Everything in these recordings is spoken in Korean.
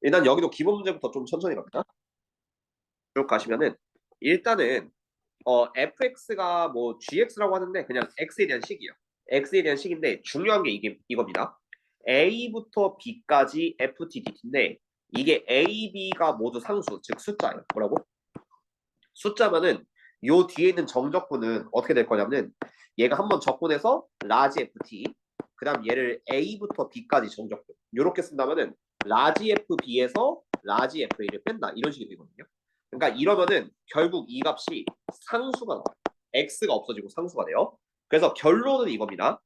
일단 여기도 기본 문제부터 좀 천천히 갑니다. 쭉 가시면은 일단은 fx가 뭐 gx라고 하는데 그냥 x에 대한 식이에요. x에 대한 식인데 중요한 게 이게 이겁니다. a부터 b까지 ft dt인데 이게 a, b가 모두 상수, 즉 숫자예요. 뭐라고? 숫자면은 요 뒤에 있는 정적분은 어떻게 될 거냐면 얘가 한번 적분해서 라지 ft 그 다음 얘를 a부터 b까지 정적분 요렇게 쓴다면은 라지 fb에서 라지 fa를 뺀다 이런 식이 되거든요. 그러니까 이러면은 결국 이 값이 상수가 나와요. x가 없어지고 상수가 돼요. 그래서 결론은 이겁니다.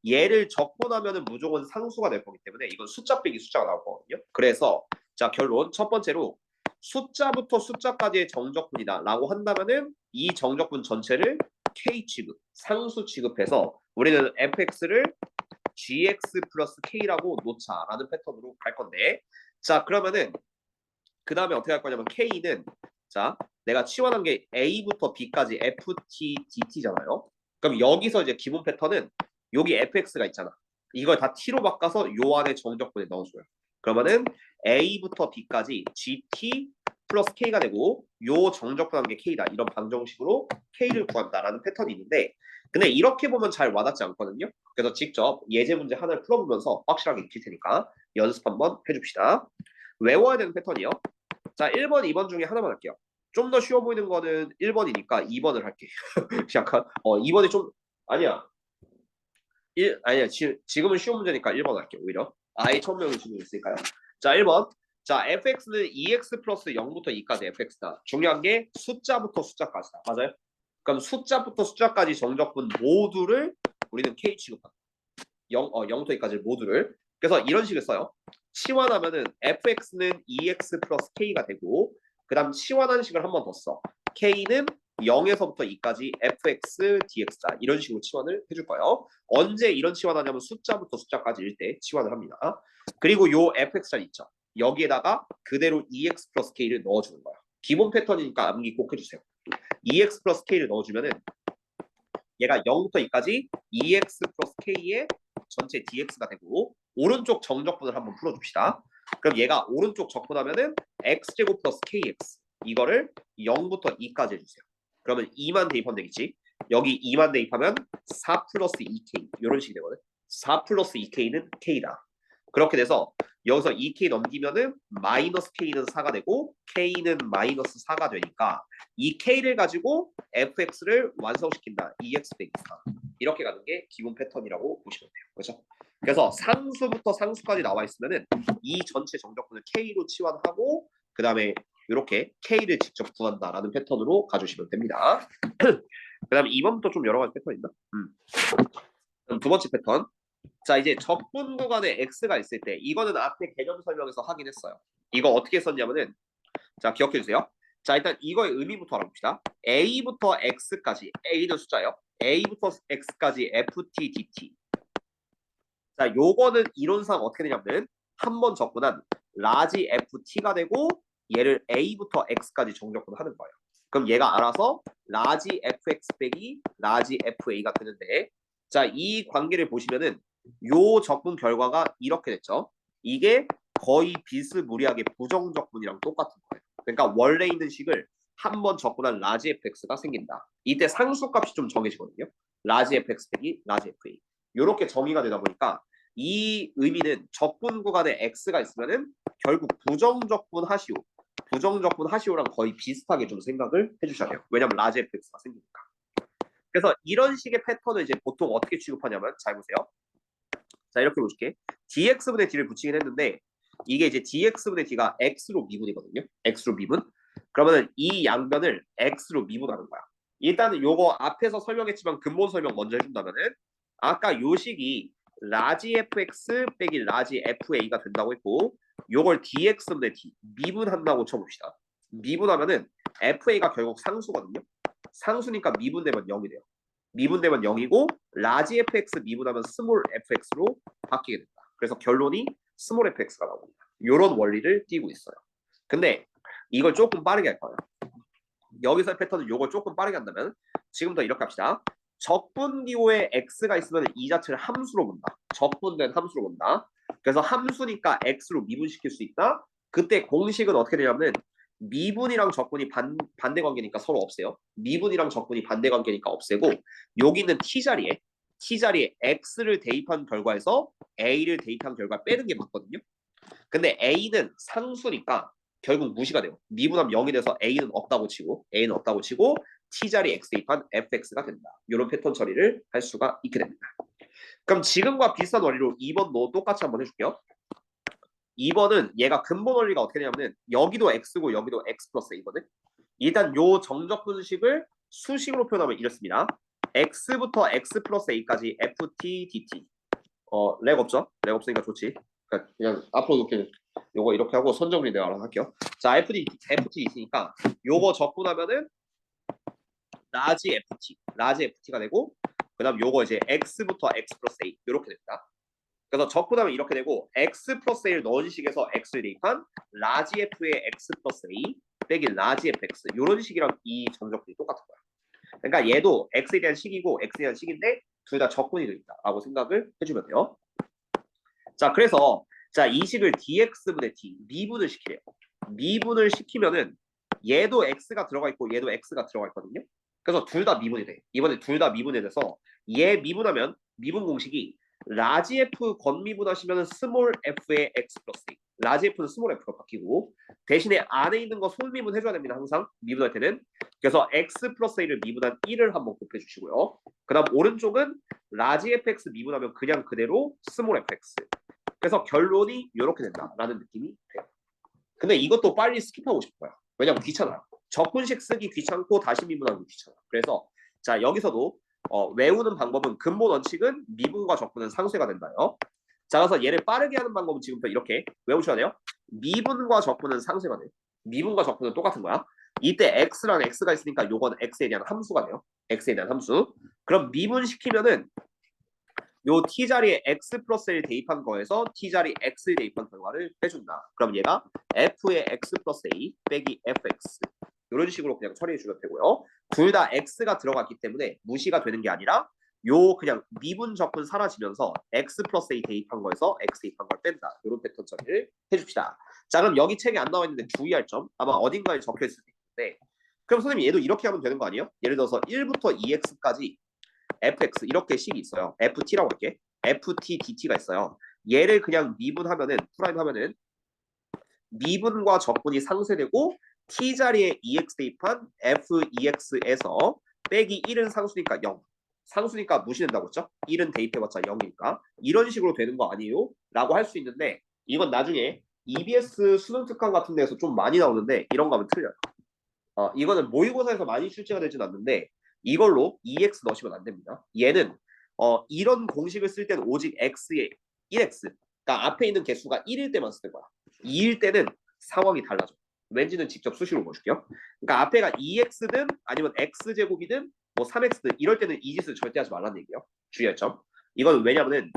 얘를 적분하면은 무조건 상수가 될 거기 때문에 이건 숫자 빼기 숫자가 나올 거거든요. 그래서 자 결론 첫 번째로 숫자부터 숫자까지의 정적분이다 라고 한다면은 이 정적분 전체를 k 취급, 상수 취급해서 우리는 fx를 gx 플러스 k라고 놓자라는 패턴으로 갈 건데 자 그러면은 그 다음에 어떻게 할 거냐면 k는 자 내가 치환한 게 a부터 b까지 ft dt잖아요. 그럼 여기서 이제 기본 패턴은 여기 fx가 있잖아. 이걸 다 t로 바꿔서 요 안에 정적분에 넣어줘요. 그러면은 a부터 b까지 gt 플러스 k가 되고 요 정적분한 게 k다. 이런 방정식으로 k를 구한다라는 패턴이 있는데 근데 이렇게 보면 잘 와닿지 않거든요. 그래서 직접 예제 문제 하나를 풀어보면서 확실하게 익힐 테니까 연습 한번 해줍시다. 외워야 되는 패턴이요. 자, 1번, 2번 중에 하나만 할게요. 좀 더 쉬워 보이는 거는 1번이니까 2번을 할게. 약간 2번이 좀 아니야. 아니야. 지금은 쉬운 문제니까 1번 할게요. 오히려. 아예 처음 배우는 친구 있으니까요. 자, 1번. 자, fx는 2x 플러스 0부터 2까지 fx다. 중요한 게 숫자부터 숫자까지다. 맞아요? 그럼 숫자부터 숫자까지 정적분 모두를 우리는 k 취급한다. 0부터 2까지 모두를. 그래서 이런 식을 써요. 치환하면은 fx는 2x 플러스 k가 되고 그 다음 치환한 식을 한 번 더 써. k는 0에서부터 2까지 fx dx다. 이런 식으로 치환을 해줄 거예요. 언제 이런 치환하냐면 숫자부터 숫자까지일 때 치환을 합니다. 그리고 요 fx자 있죠. 여기에다가 그대로 2x 플러스 k를 넣어주는 거예요. 기본 패턴이니까 암기 꼭 해주세요. 2x 플러스 k를 넣어주면은 얘가 0부터 2까지 2x 플러스 k의 전체 dx가 되고 오른쪽 정적분을 한번 풀어줍시다. 그럼 얘가 오른쪽 적분하면은 x제곱 플러스 kx 이거를 0부터 2까지 해주세요. 그러면 2만 대입하면 되겠지. 여기 2만 대입하면 4 플러스 2k 이런 식이 되거든. 4 플러스 2k는 k다. 그렇게 돼서 여기서 2k 넘기면은 마이너스 k는 4가 되고 k는 마이너스 4가 되니까 이 k를 가지고 fx를 완성시킨다. 2x 빼기 4. 이렇게 가는 게 기본 패턴이라고 보시면 돼요. 그렇죠? 그래서 상수부터 상수까지 나와 있으면은 이 전체 정적분을 k로 치환하고 그 다음에 이렇게 k를 직접 구한다라는 패턴으로 가주시면 됩니다. 그 다음에 2번부터 좀 여러 가지 패턴 있나? 그럼 두 번째 패턴. 자 이제 적분 구간에 x가 있을 때 이거는 앞에 개념 설명에서 하긴 했어요. 이거 어떻게 썼냐면은 자 기억해 주세요. 자 일단 이거의 의미부터 알아봅시다. a부터 x까지 a는 숫자예요. a부터 x까지 ft dt. 자 요거는 이론상 어떻게 되냐면 한 번 적분한 라지 ft가 되고 얘를 a부터 x까지 정적분하는 거예요. 그럼 얘가 알아서 라지 fx 빼기 라지 fa가 되는데 자 이 관계를 보시면은 요 적분 결과가 이렇게 됐죠. 이게 거의 비스무리하게 부정적분이랑 똑같은 거예요. 그러니까 원래 있는 식을 한 번 적분한 라지 fx가 생긴다. 이때 상수값이 좀 정해지거든요. 라지 fx 빼기 라지 fa. 이렇게 정의가 되다 보니까 이 의미는 적분 구간에 x가 있으면은 결국 부정적분 하시오랑 거의 비슷하게 좀 생각을 해주셔야 돼요. 왜냐면 라지 fx가 생기니까. 그래서 이런 식의 패턴을 이제 보통 어떻게 취급하냐면 잘 보세요. 자 이렇게 보실게. dx분의 d를 붙이긴 했는데 이게 이제 dx분의 d가 x로 미분이거든요. x로 미분. 그러면 이 양변을 x로 미분하는 거야. 일단은 요거 앞에서 설명했지만 근본 설명 먼저 해준다면은 아까 요 식이 라지 fx 빼기 라지 fa가 된다고 했고 요걸 dx분의 d 미분한다고 쳐봅시다. 미분하면은 fa가 결국 상수거든요. 상수니까 미분되면 0이 돼요. 미분되면 0이고 라지 fx 미분하면 스몰 fx로 바뀌게 된다. 그래서 결론이 스몰 fx가 나옵니다. 이런 원리를 띄고 있어요. 근데 이걸 조금 빠르게 할 거예요. 여기서의 패턴은 이걸 조금 빠르게 한다면 지금부터 이렇게 합시다. 적분기호에 x가 있으면 이 자체를 함수로 본다. 적분된 함수로 본다. 그래서 함수니까 x로 미분시킬 수 있다. 그때 공식은 어떻게 되냐면 미분이랑 적분이 반대 관계니까 서로 없애요. 미분이랑 적분이 반대 관계니까 없애고 여기 있는 t자리에 x를 대입한 결과에서 a를 대입한 결과 빼는 게 맞거든요. 근데 a는 상수니까 결국 무시가 돼요. 미분하면 0이 돼서 a는 없다고 치고 t자리 x 대입한 fx가 된다. 이런 패턴 처리를 할 수가 있게 됩니다. 그럼 지금과 비슷한 원리로 2번도 똑같이 한번 해줄게요. 2번은 얘가 근본 원리가 어떻게 되냐면 여기도 x고 여기도 x 플러스 a거든. 일단 요 정적 분식을 수식으로 표현하면 이렇습니다. x부터 x 플러스 a까지 ft dt. 렉 없죠? 렉 없으니까 좋지. 그러니까 그냥 앞으로 이렇게 요거 이렇게 하고 선정리 내가 알아서 할게요. 자, ft 있으니까 요거 적분하면은 라지 ft가 되고 그다음 요거 이제 x부터 x 플러스 a 이렇게 됩니다. 그래서 적분하면 이렇게 되고 x 플러스 a를 넣은 식에서 x를 대입한 라지 f의 x 플러스 a 빼기 라지 fx 이런 식이랑 이 정적들이 똑같은 거야. 그러니까 얘도 x에 대한 식이고 x에 대한 식인데 둘 다 적분이 되있다라고 생각을 해주면 돼요. 자, 그래서 이 식을 dx분의 t 미분을 시키래요. 미분을 시키면은 얘도 x가 들어가 있고 얘도 x가 들어가 있거든요. 그래서 둘 다 미분이 돼. 이번에 둘 다 미분이 돼서 얘 미분하면 미분 공식이 라지 f 건미분하시면은 스몰 f의 x 플러스 a. 라지 f는 스몰 f가 바뀌고 대신에 안에 있는 거 손미분 해줘야 됩니다. 항상 미분할 때는. 그래서 x 플러스 a를 미분한 1을 한번 곱해 주시고요. 그 다음 오른쪽은 라지 fx 미분하면 그냥 그대로 스몰 fx. 그래서 결론이 이렇게 된다라는 느낌이 돼요. 근데 이것도 빨리 스킵하고 싶어요. 왜냐면 귀찮아요. 적분식 쓰기 귀찮고 다시 미분하기 귀찮아요. 그래서 자, 여기서도 외우는 방법은 근본 원칙은 미분과 적분은 상쇄가 된다요. 자, 그래서 얘를 빠르게 하는 방법은 지금부터 이렇게 외우셔야 돼요. 미분과 적분은 상쇄가 돼요. 미분과 적분은 똑같은 거야. 이때 x랑 x가 있으니까 요건 x에 대한 함수가 돼요. x에 대한 함수. 그럼 미분시키면은 요 t자리에 x 플러스 1 대입한 거에서 t자리 x를 대입한 결과를 해준다. 그럼 얘가 f의 x 플러스 a 빼기 fx 이런 식으로 그냥 처리해 주면 되고요. 둘 다 x가 들어갔기 때문에 무시가 되는 게 아니라 요 그냥 미분 적분 사라지면서 x 플러스 a 대입한 거에서 x 대입한 걸 뺀다. 이런 패턴 처리를 해줍시다. 자, 그럼 여기 책에 안 나와 있는데 주의할 점 아마 어딘가에 적혀 있을 수도 있는데 그럼 선생님 얘도 이렇게 하면 되는 거 아니에요? 예를 들어서 1부터 2x까지 fx 이렇게 식이 있어요. ft라고 할게. ft dt가 있어요. 얘를 그냥 미분하면은 프라임 하면은 미분과 적분이 상쇄되고 t자리에 ex 대입한 fex에서 빼기 1은 상수니까 0. 상수니까 무시된다고 했죠? 1은 대입해봤자 0이니까. 이런 식으로 되는 거 아니에요? 라고 할 수 있는데 이건 나중에 EBS 수능 특강 같은 데서 좀 많이 나오는데 이런 거 하면 틀려요. 이거는 모의고사에서 많이 출제가 되진 않는데 이걸로 EX 넣으시면 안 됩니다. 얘는 이런 공식을 쓸 때는 오직 X에 1X 그러니까 앞에 있는 개수가 1일 때만 쓰는 거야. 2일 때는 상황이 달라져. 왠지는 직접 수식으로 보여줄게요. 그러니까 앞에가 2X든 아니면 X제곱이든 뭐 3X든 이럴 때는 이 짓을 절대 하지 말라는 얘기예요. 주의할 점. 이건 왜냐면은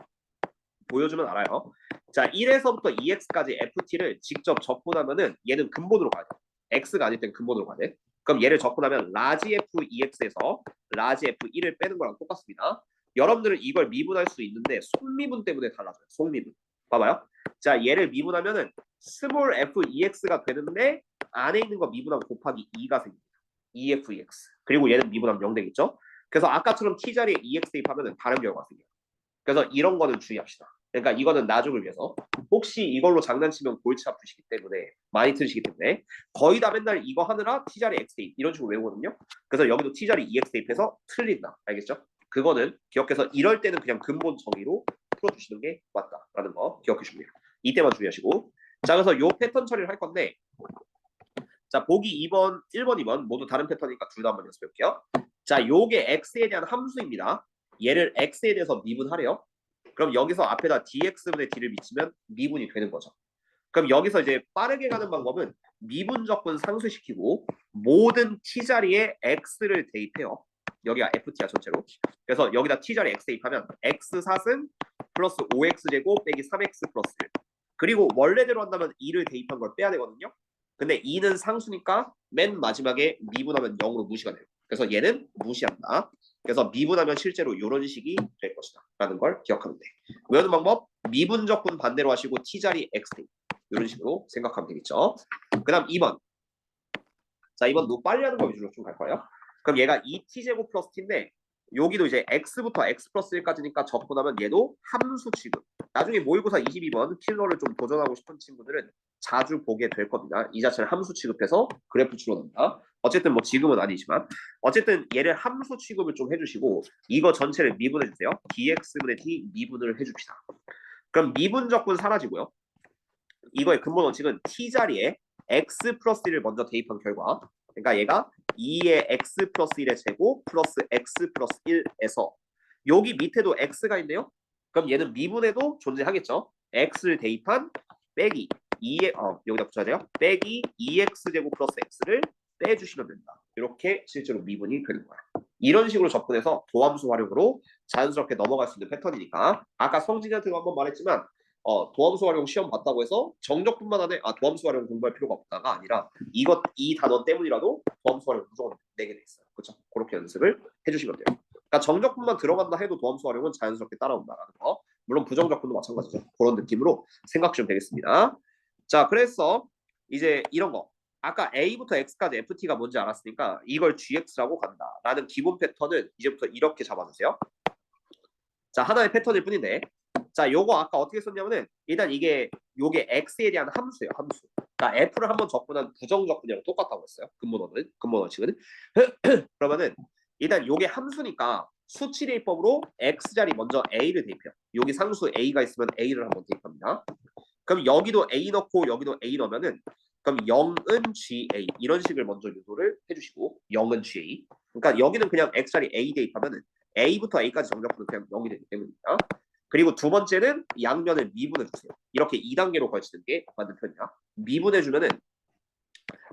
보여주면 알아요. 자, 1에서부터 2x까지 ft를 직접 적분하면은 얘는 근본으로 가야 돼. x가 아닐 땐 근본으로 가야 돼. 그럼 얘를 적분하면 라지 f 2x에서 라지 f 1을 빼는 거랑 똑같습니다. 여러분들은 이걸 미분할 수 있는데 속미분 때문에 달라져요. 속미분. 봐봐요. 자, 얘를 미분하면은 스몰 f 2x가 되는데 안에 있는 거 미분하면 곱하기 2가 생깁니다. 2f 2x. 그리고 얘는 미분하면 0 되겠죠? 그래서 아까처럼 t자리에 2x 대입하면은 다른 결과가 생겨요. 그래서 이런 거는 주의합시다. 그러니까 이거는 나중을 위해서 혹시 이걸로 장난치면 골치 아프시기 때문에 많이 틀으시기 때문에 거의 다 맨날 이거 하느라 t자리 x 대입 이런 식으로 외우거든요. 그래서 여기도 t자리 2x 대입해서 틀린다. 알겠죠? 그거는 기억해서 이럴 때는 그냥 근본 정의로 풀어주시는 게 맞다라는 거 기억해 주세요. 이때만 주의하시고 자, 그래서 요 패턴 처리를 할 건데 자, 보기 2번, 1번, 2번 모두 다른 패턴이니까 둘 다 한번 연습해 볼게요. 자, 요게 x에 대한 함수입니다. 얘를 x에 대해서 미분하래요. 그럼 여기서 앞에다 dx분의 d를 미치면 미분이 되는 거죠. 그럼 여기서 이제 빠르게 가는 방법은 미분 적분 상쇄시키고 모든 t자리에 x를 대입해요. 여기가 ft야 전체로. 그래서 여기다 t자리 x 대입하면 x4승 플러스 5x제곱 빼기 3x 플러스 1. 그리고 원래대로 한다면 2를 대입한 걸 빼야 되거든요. 근데 2는 상수니까 맨 마지막에 미분하면 0으로 무시가 돼요. 그래서 얘는 무시한다. 그래서 미분하면 실제로 이런 식이 될 것이다 라는 걸 기억하면 돼. 외우는 방법 미분적분 반대로 하시고 t자리 x 대입. 이런 식으로 생각하면 되겠죠. 그 다음 2번. 자, 이번 너 빨리 하는 거 위주로 좀 갈 거예요. 그럼 얘가 2t제곱 플러스 t인데 여기도 이제 x부터 x 플러스 1까지니까 적고 나면 얘도 함수 취급. 나중에 모의고사 22번 킬러를 좀 도전하고 싶은 친구들은 자주 보게 될 겁니다. 이 자체를 함수 취급해서 그래프 추론합니다. 어쨌든 뭐 지금은 아니지만 어쨌든 얘를 함수 취급을 좀 해주시고 이거 전체를 미분해 주세요. dx분의 d 미분을 해줍시다. 그럼 미분적분 사라지고요. 이거의 근본 원칙은 t자리에 x 플러스 1을 먼저 대입한 결과 그러니까 얘가 2의 x 플러스 1의 제곱 플러스 x 플러스 1에서 여기 밑에도 x가 있네요. 그럼 얘는 미분에도 존재하겠죠. x를 대입한 빼기 2의 여기다 붙여야 돼요. 빼기 2x 제곱 플러스 x를 빼주시면 됩니다. 이렇게 실제로 미분이 되는 거야. 이런 식으로 접근해서 도함수 활용으로 자연스럽게 넘어갈 수 있는 패턴이니까 아까 성진이한테 한번 말했지만 도함수 활용 시험 봤다고 해서 정적뿐만 안에 도함수 활용 공부할 필요가 없다가 아니라 이 단원 때문이라도 도함수 활용 무조건 내게 돼 있어요. 그렇죠? 그렇게 연습을 해주시면 돼요. 그러니까 정적분만 들어간다 해도 도함수 활용은 자연스럽게 따라온다라는 거. 물론 부정적분도 마찬가지죠. 그런 느낌으로 생각 좀 되겠습니다. 자, 그래서 이제 이런 거. 아까 A부터 X까지 FT가 뭔지 알았으니까 이걸 GX라고 간다라는 기본 패턴은 이제부터 이렇게 잡아주세요. 자, 하나의 패턴일 뿐인데 자, 요거 아까 어떻게 썼냐면은 일단 요게 x에 대한 함수예요, 함수. 그러니까 f를 한번 적분한 부정적분이랑 똑같다고 했어요. 근본 원칙은. 그러면은 일단 요게 함수니까 수치 대입법으로 x자리 먼저 a를 대입해요. 여기 상수 a가 있으면 a를 한번 대입합니다. 그럼 여기도 a 넣고 여기도 a 넣으면은 그럼 0은 ga 이런 식을 먼저 유도를 해주시고 0은 ga. 그러니까 여기는 그냥 x자리 a 대입하면은 a부터 a까지 정적분은 그냥 0이 되기 때문입니다. 그리고 두 번째는 양면을 미분해 주세요. 이렇게 2단계로 걸치는 게 맞는 편이야. 미분해 주면은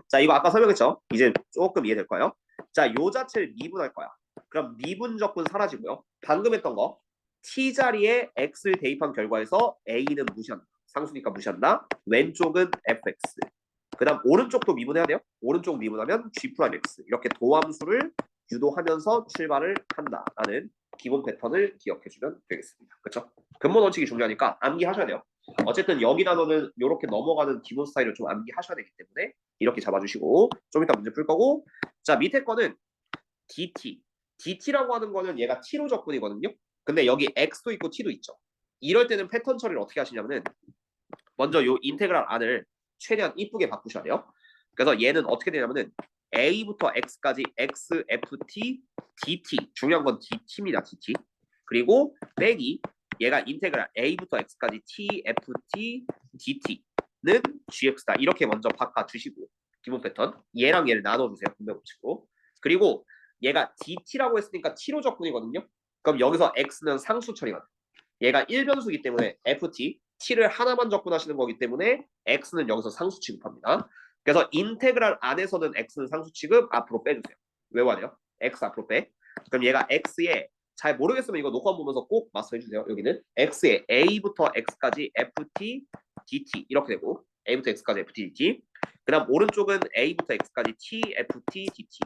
자, 이거 아까 설명했죠? 이제 조금 이해될 거예요. 자, 요 자체를 미분할 거야. 그럼 미분적분 사라지고요. 방금 했던 거 t자리에 x를 대입한 결과에서 a는 무시한다. 상수니까 무시한다. 왼쪽은 fx. 그 다음 오른쪽도 미분해야 돼요. 오른쪽 미분하면 g'(x) 이렇게 도함수를 유도하면서 출발을 한다라는 기본 패턴을 기억해주면 되겠습니다. 그렇죠? 근본 원칙이 중요하니까 암기하셔야 돼요. 어쨌든 여기 단어는 이렇게 넘어가는 기본 스타일을 좀 암기하셔야 되기 때문에 이렇게 잡아주시고 좀 이따 문제 풀 거고 자 밑에 거는 dt. dt라고 하는 거는 얘가 t로 적분이거든요. 근데 여기 x도 있고 t도 있죠. 이럴 때는 패턴 처리를 어떻게 하시냐면은 먼저 요 인테그랄 안을 최대한 이쁘게 바꾸셔야 돼요. 그래서 얘는 어떻게 되냐면은 a부터 x까지 x, f, t, dt. 중요한 건 dt입니다. dt. 그리고 빼기 얘가 인테그랄 a부터 x까지 t, f, t, dt는 gx다. 이렇게 먼저 바꿔주시고 기본 패턴. 얘랑 얘를 나눠주세요. 분배법칙으로. 그리고 얘가 dt라고 했으니까 t로 적분이거든요. 그럼 여기서 x는 상수 처리가 돼요. 얘가 1변수이기 때문에 ft, t를 하나만 적분하시는 거기 때문에 x는 여기서 상수 취급합니다. 그래서 인테그랄 안에서는 x는 상수 취급 앞으로 빼주세요. 외워야 돼요. x 앞으로 빼. 그럼 얘가 x에 잘 모르겠으면 이거 녹화 보면서 꼭 마스터 해주세요. 여기는 x에 a부터 x까지 ft, dt 이렇게 되고 a부터 x까지 ft, dt. 그 다음 오른쪽은 a부터 x까지 t, ft, dt.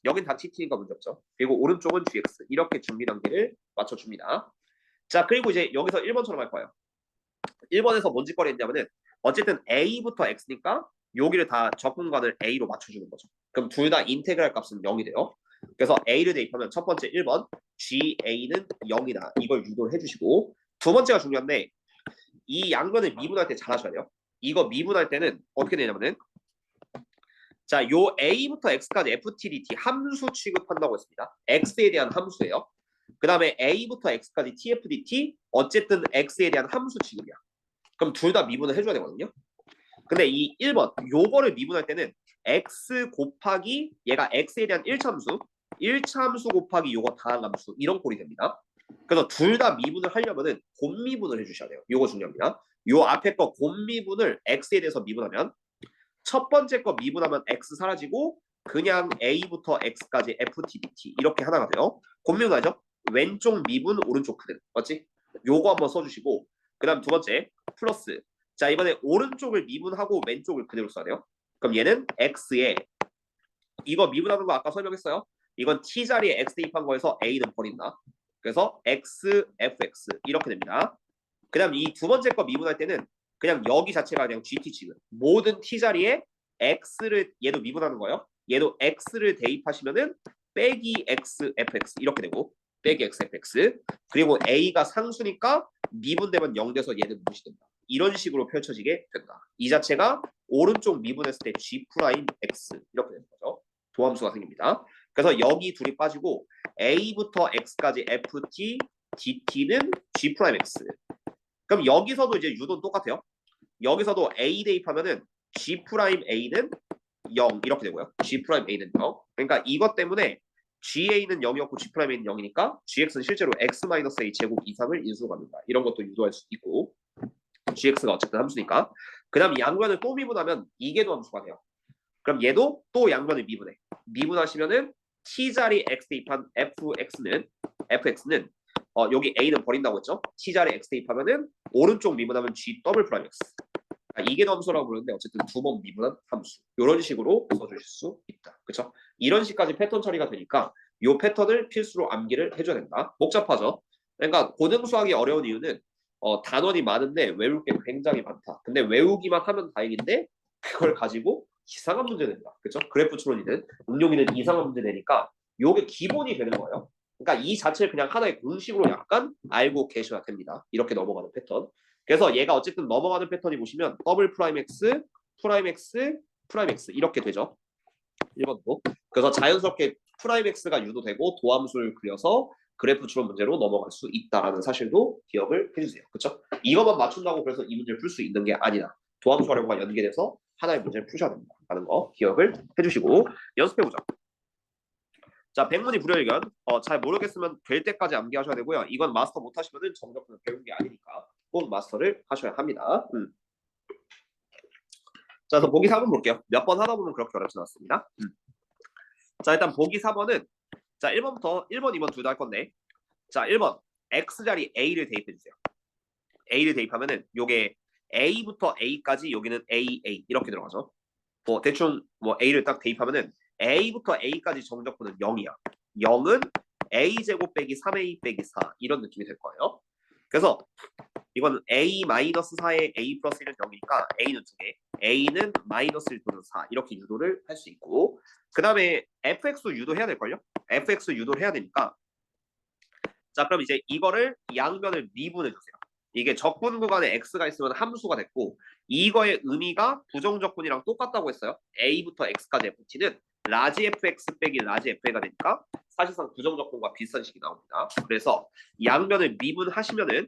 여긴 다 tt니까 문제 없죠. 그리고 오른쪽은 gx 이렇게 준비 단계를 맞춰줍니다. 자, 그리고 이제 여기서 1번처럼 할 거예요. 1번에서 뭔 짓거리 했냐면은 어쨌든 a부터 x니까 여기를 다 적분관을 a로 맞춰주는 거죠. 그럼 둘 다 인테그랄 값은 0이 돼요. 그래서 a를 대입하면 첫 번째 1번 ga는 0이다. 이걸 유도를 해주시고 두 번째가 중요한데 이 양변을 미분할 때 잘 하셔야 돼요. 이거 미분할 때는 어떻게 되냐면은 자, 요 a부터 x까지 ftdt 함수 취급한다고 했습니다. x에 대한 함수예요. 그 다음에 a부터 x까지 tfdt 어쨌든 x에 대한 함수 취급이야. 그럼 둘 다 미분을 해줘야 되거든요. 근데 이 1번 요거를 미분할 때는 x 곱하기 얘가 x에 대한 1차 함수 1차 함수 곱하기 요거 다항 함수 이런 꼴이 됩니다. 그래서 둘 다 미분을 하려면은 곱미분을 해주셔야 돼요. 요거 중요합니다. 요 앞에 거 곱미분을 x에 대해서 미분하면 첫 번째 거 미분하면 x 사라지고 그냥 a부터 x까지 ftdt 이렇게 하나가 돼요. 곱미분하죠? 왼쪽 미분 오른쪽 그대로 맞지? 요거 한번 써주시고 그 다음 두 번째 플러스 자 이번에 오른쪽을 미분하고 왼쪽을 그대로 써야 돼요. 그럼 얘는 x에 이거 미분하는 거 아까 설명했어요. 이건 t자리에 x 대입한 거에서 a는 버린다. 그래서 x, fx 이렇게 됩니다. 그다음 이 두 번째 거 미분할 때는 그냥 여기 자체가 그냥 gt 지금 모든 t 자리에 x를 얘도 미분하는 거예요. 얘도 x를 대입하시면은 빼기 x fx 이렇게 되고 빼기 x fx 그리고 a가 상수니까 미분되면 0 돼서 얘는 무시된다. 이런 식으로 펼쳐지게 된다. 이 자체가 오른쪽 미분했을 때 g 프라임 x 이렇게 되는 거죠. 도함수가 생깁니다. 그래서 여기 둘이 빠지고 a부터 x까지 ft dt는 g 프라임 x. 그럼 여기서도 이제 유도는 똑같아요. 여기서도 a 대입하면은 g 프라임 a는 0 이렇게 되고요. g 프라임 a는 0. 그러니까 이것 때문에 ga는 0이었고 g 프라임 a는 0이니까 gx는 실제로 x 마이너스 a 제곱 이상을 인수로 갑니다. 이런 것도 유도할 수 있고 gx가 어쨌든 함수니까. 그다음 양변을 또 미분하면 이계도 함수가 돼요. 그럼 얘도 또 양변을 미분해. 미분하시면은 t 자리 x 대입한 fx는 여기 a는 버린다고 했죠. t 자리 x 대입하면은 오른쪽 미분하면 g 더블 프라임 x. 이계도 함수라고 부르는데 어쨌든 두 번 미분한 함수. 이런 식으로 써주실 수 있다. 그렇죠? 이런 식까지 패턴 처리가 되니까 이 패턴을 필수로 암기를 해줘야 된다. 복잡하죠? 그러니까 고등 수학이 어려운 이유는 단원이 많은데 외울 게 굉장히 많다. 근데 외우기만 하면 다행인데 그걸 가지고 이상한 문제 낸다. 그렇죠? 그래프 추론이든 응용이든 이상한 문제 내니까 요게 기본이 되는 거예요. 그러니까 이 자체를 그냥 하나의 공식으로 약간 알고 계셔야 됩니다. 이렇게 넘어가는 패턴. 그래서 얘가 어쨌든 넘어가는 패턴이 보시면 더블 프라임 x, 프라임 x, 프라임 x 이렇게 되죠. 1번도. 그래서 자연스럽게 프라임 x가 유도되고 도함수를 그려서 그래프 추론 문제로 넘어갈 수 있다라는 사실도 기억을 해주세요. 그렇죠? 이것만 맞춘다고 그래서 이 문제를 풀 수 있는 게 아니다. 도함수 활용과 연계돼서 하나의 문제를 푸셔야 된다라는 거 기억을 해주시고 연습해보자. 자, 백문이 불여일견. 잘 모르겠으면 될 때까지 암기하셔야 되고요. 이건 마스터 못하시면은 정적분을 배운 게 아니니까 꼭 마스터를 하셔야 합니다. 자, 그래서 보기 4번 볼게요. 몇 번 하다 보면 그렇게 어렵지 않습니다. 자, 일단 보기 4번은 자 1번부터 1번, 2번 둘 다 할 건데 자 1번 x자리 a를 대입해주세요. a를 대입하면은 요게 a부터 a까지 여기는 a 이렇게 들어가죠. 뭐 대충 뭐 a를 딱 대입하면은 a부터 a까지 정적분은 0이야. 0은 a제곱 빼기 3a 빼기 4 이런 느낌이 될 거예요. 그래서 이건 a 마이너스 4에 a 플러스 1은 0이니까 a는 2개, a는 마이너스 1 또는 4 이렇게 유도를 할 수 있고 그 다음에 fx 유도해야 될걸요? fx 유도를 해야 되니까 자 그럼 이제 이거를 양변을 미분해 주세요. 이게 적분 구간에 x가 있으면 함수가 됐고 이거의 의미가 부정적분이랑 똑같다고 했어요. a부터 x까지 ft는 라지 fx 빼기 라지 fa가 되니까 사실상 부정적분과 비슷한 식이 나옵니다. 그래서 양변을 미분하시면은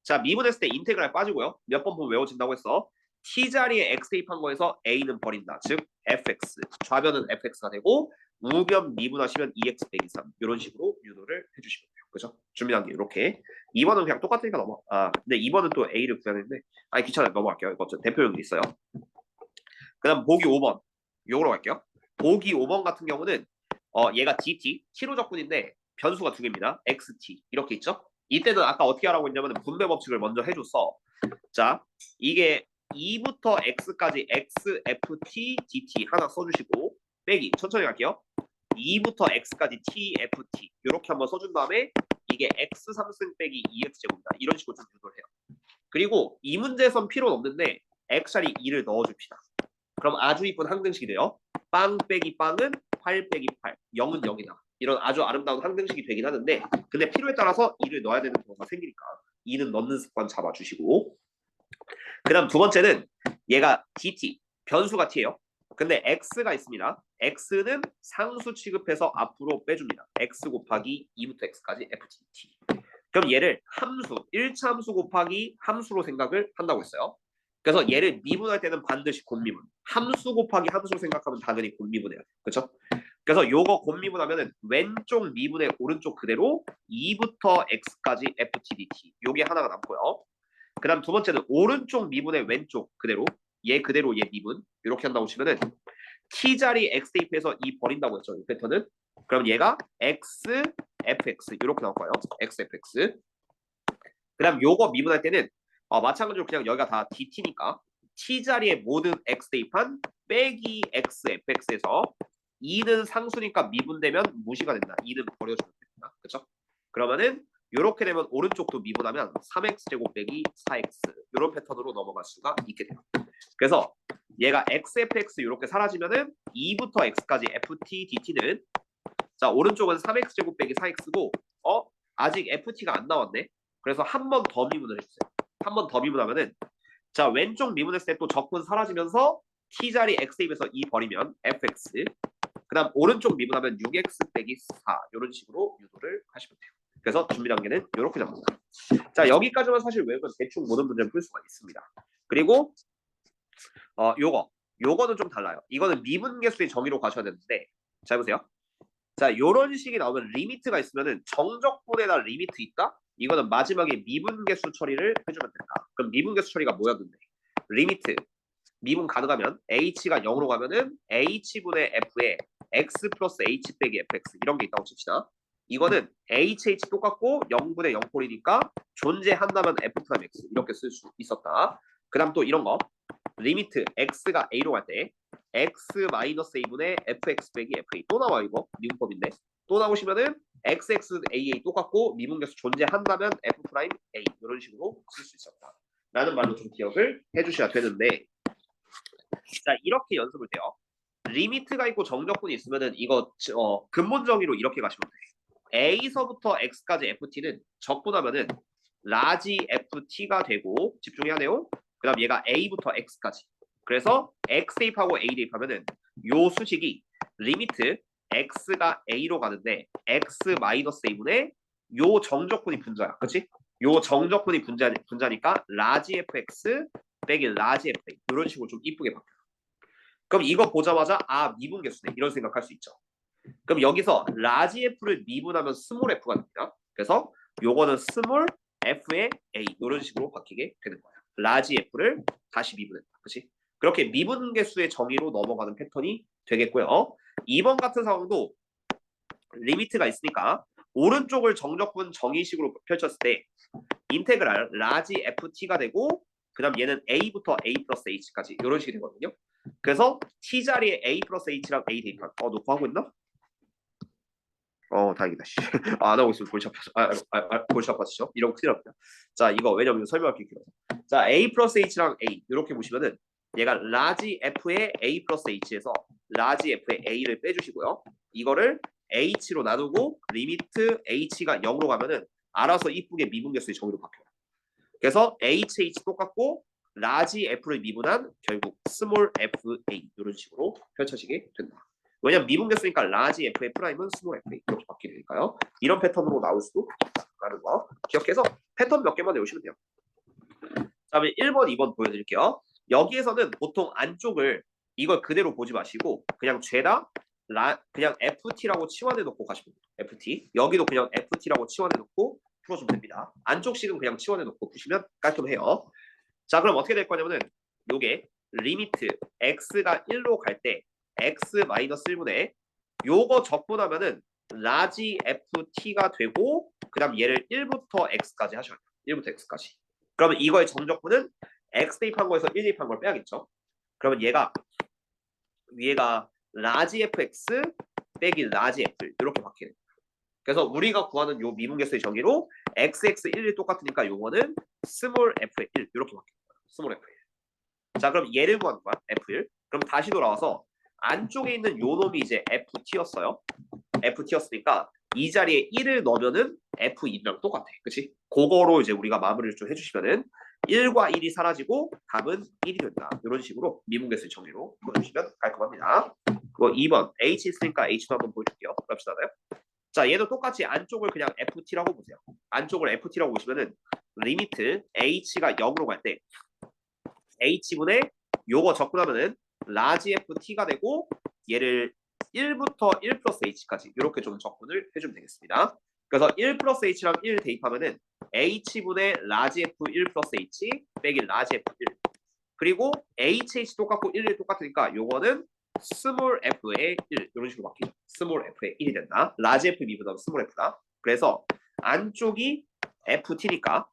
자 미분했을 때 인테그랄 빠지고요. 몇 번 보면 외워진다고 했어. t 자리에 x 대입한 거에서 a는 버린다. 즉 fx 좌변은 fx가 되고 우변 미분하시면 2x 빼기 3 이런 식으로 유도를 해주시면 돼요. 그죠? 준비한 게 이렇게 2번은 그냥 똑같으니까 넘어. 근데 2번은 또 a를 구해야 되는데 귀찮아요. 넘어갈게요. 이거 대표용이 있어요. 그 다음 보기 5번 요거로 갈게요. 보기 5번 같은 경우는 얘가 dt t로 적분인데 변수가 두 개입니다. xt 이렇게 있죠? 이때는 아까 어떻게 하라고 했냐면 분배 법칙을 먼저 해줬어. 자 이게 2부터 x까지 x, f, t, dt 하나 써주시고 빼기 천천히 갈게요. 2부터 x까지 t, f, t 이렇게 한번 써준 다음에 이게 x 3승 빼기 2x 제곱이다. 이런 식으로 좀 유도를 해요. 그리고 이 문제에선 필요는 없는데 x 자리 2를 넣어줍시다. 그럼 아주 이쁜 항등식이 돼요. 빵 빼기 빵은 8 빼기 8, 0은 0이다. 이런 아주 아름다운 항등식이 되긴 하는데 근데 필요에 따라서 2를 넣어야 되는 경우가 생기니까 2는 넣는 습관 잡아주시고 그 다음 두 번째는 얘가 dt, 변수가 t예요. 근데 x가 있습니다. x는 상수 취급해서 앞으로 빼줍니다. x 곱하기 2부터 x까지 ft, t. 그럼 얘를 함수, 1차 함수 곱하기 함수로 생각을 한다고 했어요. 그래서 얘를 미분할 때는 반드시 곱미분. 함수 곱하기 함수로 생각하면 당연히 곱미분해야 돼요. 그렇죠? 그래서 요거 곱미분하면은 왼쪽 미분의 오른쪽 그대로 2부터 x까지 ftdt. 요게 하나가 남고요. 그 다음 두 번째는 오른쪽 미분의 왼쪽 그대로 얘 그대로 얘 미분 이렇게 한다고 치면은 t 자리 x 대입해서 2 버린다고 했죠. 이 패턴은. 그럼 얘가 x, fx 이렇게 나올 거예요. x, fx. 그 다음 요거 미분할 때는 마찬가지로 그냥 여기가 다 dt니까 t 자리에 모든 x 대입한 빼기 x, fx에서 2는 상수니까 미분되면 무시가 된다. 2는 버려주면 됩니다. 그렇죠? 그러면은 이렇게 되면 오른쪽도 미분하면 3x 제곱 빼기 4x 이런 패턴으로 넘어갈 수가 있게 돼요. 그래서 얘가 xfx 이렇게 사라지면은 2부터 x까지 ft dt는 자 오른쪽은 3x 제곱 빼기 4x고 아직 ft가 안 나왔네. 그래서 한 번 더 미분을 해주세요. 한 번 더 미분하면은 자 왼쪽 미분했을 때 또 적분 사라지면서 t 자리 x 대입해서 2 버리면 fx 그 다음 오른쪽 미분하면 6x 빼기 4 이런 식으로 유도를 하시면 돼요. 그래서 준비 단계는 이렇게 잡니다. 자 여기까지만 사실 외우면 대충 모든 문제를 풀 수가 있습니다. 그리고 요거는 좀 달라요. 이거는 미분계수의 정의로 가셔야 되는데 자 보세요. 자 요런 식이 나오면 리미트가 있으면은 정적분에다 리미트 있다? 이거는 마지막에 미분계수 처리를 해주면 된다. 그럼 미분계수 처리가 뭐였는데 리미트 미분 가능하면 h가 0으로 가면은 h분의 f에 x 플러스 h 빼기 fx 이런 게 있다고 칩시다. 이거는 hh 똑같고 0분의 0꼴이니까 존재한다면 f 프라임 x 이렇게 쓸 수 있었다. 그 다음 또 이런 거 리미트 x가 a로 갈 때 x 마이너스 a분의 fx 빼기 fa 또 나와 이거 미분법인데 또 나오시면은 xx aa 똑같고 미분계수 존재한다면 f 프라임 a 이런 식으로 쓸 수 있었다. 라는 말로 좀 기억을 해주셔야 되는데 자 이렇게 연습을 돼요. 리미트가 있고 정적분이 있으면은 이거 근본 정의로 이렇게 가시면 돼. A서부터 X까지 FT는 적분하면은 라지 FT가 되고 집중해야 돼요. 그다음 얘가 A부터 X까지. 그래서 X 대입하고 A 대입하면은 요 수식이 리미트 X가 A로 가는데 X 마이너스 A분의 요 정적분이 분자야, 그렇지? 요 정적분이 분자니까 라지 FX 빼기 라지 FA 이런 식으로 좀 이쁘게 바뀌어. 그럼 이거 보자마자 미분계수네 이런 생각할 수 있죠. 그럼 여기서 라지 f를 미분하면 스몰 f가 됩니다. 그래서 요거는 스몰 f의 a 이런 식으로 바뀌게 되는 거예요. 라지 f를 다시 미분했다. 그렇지? 그렇게 미분계수의 정의로 넘어가는 패턴이 되겠고요. 2번 같은 상황도 리미트가 있으니까 오른쪽을 정적분 정의식으로 펼쳤을 때 인테그랄 라지 ft가 되고 그 다음 얘는 a부터 a 플러스 h까지 이런 식이 되거든요. 그래서 t 자리에 a 플러스 h랑 a 대입한 너 그거 하고 있나? 다행이다. 안 하고 있으면 골치 아파. 골치 아파지죠? 이런 거 큰일 납니다. 자 이거 왜냐면 설명할 게 길어서 자 a 플러스 h랑 a 이렇게 보시면은 얘가 라지 f의 a 플러스 h에서 라지 f의 a를 빼주시고요. 이거를 h로 나누고 리미트 h가 0으로 가면은 알아서 이쁘게 미분계수의 정의로 바뀌어요. 그래서 hh 똑같고 라지 f를 미분한 결국 스몰 fa 이런 식으로 펼쳐지게 된다. 왜냐면 미분계수니까 라지 f의 프라임은 스몰 fa 이렇게 바뀌니까요. 이런 패턴으로 나올 수도 있다라는 거 기억해서 패턴 몇 개만 외우시면 돼요. 다음에 1번, 2번 보여드릴게요. 여기에서는 보통 안쪽을 이걸 그대로 보지 마시고 그냥 죄다 그냥 ft라고 치환해 놓고 가시면 돼요. ft 여기도 그냥 ft라고 치환해 놓고 풀어주면 됩니다. 안쪽식은 그냥 치환해 놓고 푸시면 깔끔해요. 자 그럼 어떻게 될 거냐면은 요게 리미트 x가 1로 갈 때 x 마이너스 1분의 요거 적분하면은 라지 ft가 되고 그 다음 얘를 1부터 x까지 하셔야 돼요. 1부터 x까지. 그러면 이거의 정적분은 x 대입한 거에서 1 대입한 걸 빼야겠죠. 그러면 얘가 위에가 라지 fx 빼기 라지 f 이렇게 바뀌는 거예요. 그래서 우리가 구하는 요 미분계수의 정의로 xx1이 똑같으니까 요거는 스몰 f1 이렇게 바뀌는 거예요. 스몰 f1. 자 그럼 얘를 구하는 거야 f1. 그럼 다시 돌아와서 안쪽에 있는 요 놈이 이제 ft였어요. ft였으니까 이 자리에 1을 넣으면은 f2랑 똑같아. 그치? 그거로 이제 우리가 마무리를 좀 해주시면은 1과 1이 사라지고 답은 1이 된다. 이런 식으로 미분계수의 정의로 보여주시면 깔끔합니다. 그거 2번 h 있으니까 h도 한번 보여줄게요. 그럽시다. 자 얘도 똑같이 안쪽을 그냥 ft라고 보세요. 안쪽을 ft라고 보시면은 리미트 h가 0으로 갈 때 h분의 요거 적분하면은 라지 ft가 되고 얘를 1부터 1 플러스 h까지 이렇게 좀 적분을 해주면 되겠습니다. 그래서 1 플러스 h랑 1 대입하면은 h분의 라지 f1 플러스 h 빼기 라지 f1 그리고 hh 똑같고 1이 똑같으니까 요거는 스몰 f의 1 이런 식으로 바뀌죠. 스몰 f의 1이 된다. 라지 f 미보다 스몰 f다. 그래서 안쪽이 ft니까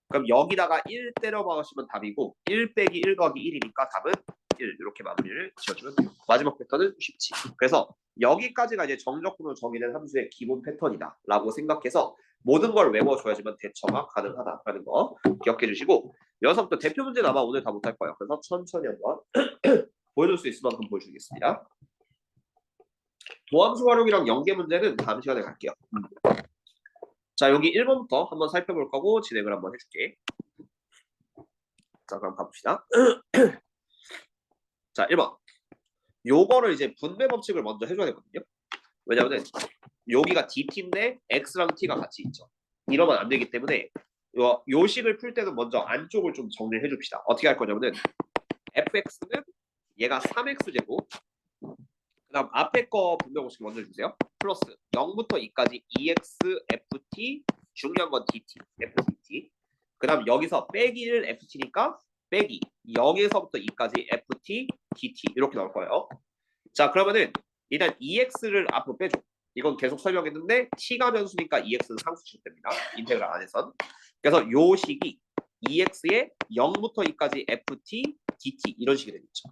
그럼 여기다가 1 때려 박으시면 답이고 1 빼기 1 더하기 1이니까 답은 1 이렇게 마무리를 지어주면 돼요. 마지막 패턴은 쉽지. 그래서 여기까지가 이제 정적분으로 정의된 함수의 기본 패턴이다 라고 생각해서 모든 걸 외워줘야지만 대처가 가능하다라는 거 기억해 주시고 여기서부터 대표 문제는 아마 오늘 다 못할 거예요. 그래서 천천히 한번 보여줄 수 있을 만큼 보여주겠습니다. 도함수 활용이랑 연계 문제는 다음 시간에 갈게요. 자, 여기 1번부터 한번 살펴볼 거고 진행을 한번 해줄게. 자, 그럼 가봅시다. 자, 1번. 요거를 이제 분배 법칙을 먼저 해줘야 되거든요. 왜냐면은 여기가 dt인데 x랑 t가 같이 있죠. 이러면 안 되기 때문에 요 식을 풀 때는 먼저 안쪽을 좀 정리해 줍시다. 어떻게 할 거냐면은 fx는 얘가 3x제곱 그 다음 앞에 거 분배 공식 먼저 주세요. 플러스 0부터 2까지 2x ft 중요한 건 dt ft 그 다음 여기서 빼기 1 ft니까 빼기 0에서부터 2까지 ft dt 이렇게 나올 거예요. 자 그러면은 일단 2x를 앞으로 빼줘. 이건 계속 설명했는데 t가 변수니까 2x는 상수 취급됩니다. 인테그랄 안에선. 그래서 요 식이 2x에 0부터 2까지 ft dt 이런 식이 되겠죠.